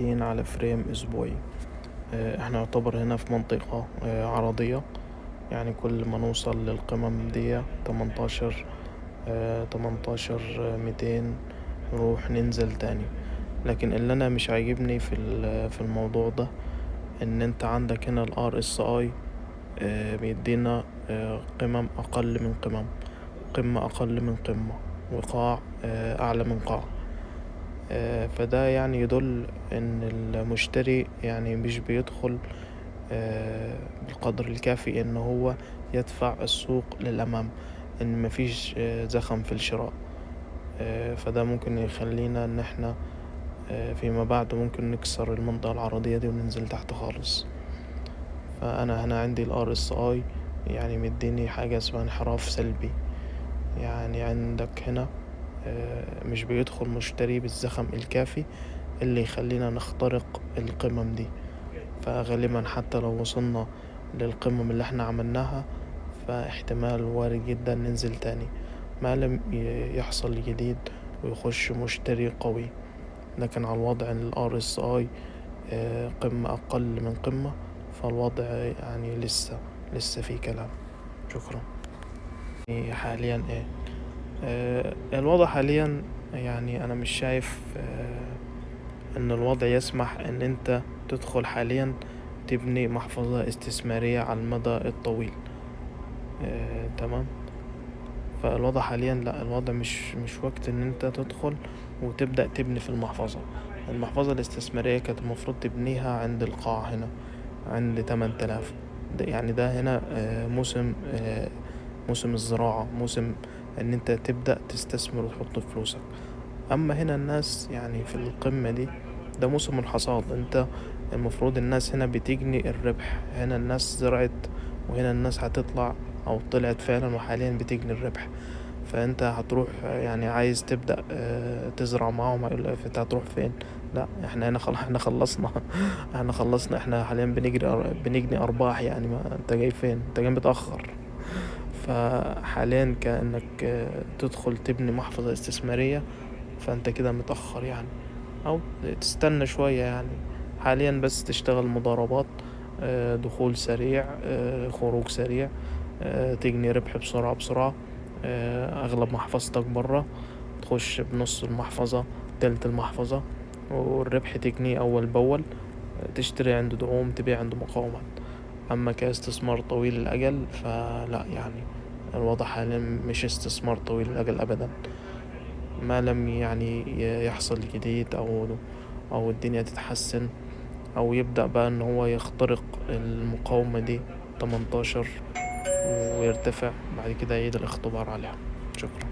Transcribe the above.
على فريم أسبوعي. احنا يعتبر هنا في منطقة عرضية، يعني كل ما نوصل للقمم دي 18 200 نروح ننزل تاني. لكن اللي انا مش عاجبني في الموضوع ده ان انت عندك هنا ال RSI بيدينا قمم اقل من قمم، قمة اقل من قمة، وقاع اعلى من قاع. فده يعني يدل ان المشتري يعني مش بيدخل بالقدر الكافي ان هو يدفع السوق للامام، ان مفيش زخم في الشراء. فده ممكن يخلينا ان احنا فيما بعد ممكن نكسر المنطقة العرضية دي وننزل تحت خالص. فانا هنا عندي ال RSI يعني مديني حاجة اسمها انحراف سلبي، يعني عندك هنا مش بيدخل مشتري بالزخم الكافي اللي يخلينا نخترق القمم دي. فغالبا حتى لو وصلنا للقمم اللي احنا عملناها فاحتمال وارد جدا ننزل تاني ما لم يحصل جديد ويخش مشتري قوي. لكن على الوضع ان ال RSI قمة اقل من قمة، فالوضع يعني لسه في كلام. شكرا. حاليا ايه الوضع حاليا، يعني انا مش شايف ان الوضع يسمح ان انت تدخل حاليا تبني محفظة استثمارية على المدى الطويل. تمام. فالوضع حاليا لا، الوضع مش وقت ان انت تدخل وتبدأ تبني في المحفظة الاستثمارية كانت المفروض تبنيها عند القاع هنا عند 8000. يعني ده هنا موسم الزراعة، موسم ان انت تبدأ تستثمر وتحط فلوسك. اما هنا الناس يعني في القمة دي ده موسم الحصاد، انت المفروض الناس هنا بتجني الربح، هنا الناس زرعت وهنا الناس هتطلع او طلعت فعلا وحاليا بتجني الربح. فانت هتروح يعني عايز تبدأ تزرع معاهم، هيقول لك انت هتروح فين؟ لا احنا هنا احنا خلصنا احنا خلصنا، احنا حاليا بنجني ارباح. يعني ما انت جاي فين؟ انت جاي متأخر. فحاليا كأنك تدخل تبني محفظة استثمارية فانت كده متأخر يعني، او تستنى شوية يعني. حاليا بس تشتغل مضاربات، دخول سريع، خروج سريع، تجني ربح بسرعة. اغلب محفظتك برا، تخش بنص المحفظة، تلت المحفظة، والربح تجنيه اول باول. تشتري عند دعوم، تبيع عند مقاومات. اما كاستثمار طويل الاجل فلا، يعني الوضع حاليا مش استثمار طويل الاجل ابدا، ما لم يعني يحصل جديد او الدنيا تتحسن، او يبدأ بقى ان هو يخترق المقاومة دي 18 ويرتفع بعد كده يعيد الاختبار عليها. شكرا.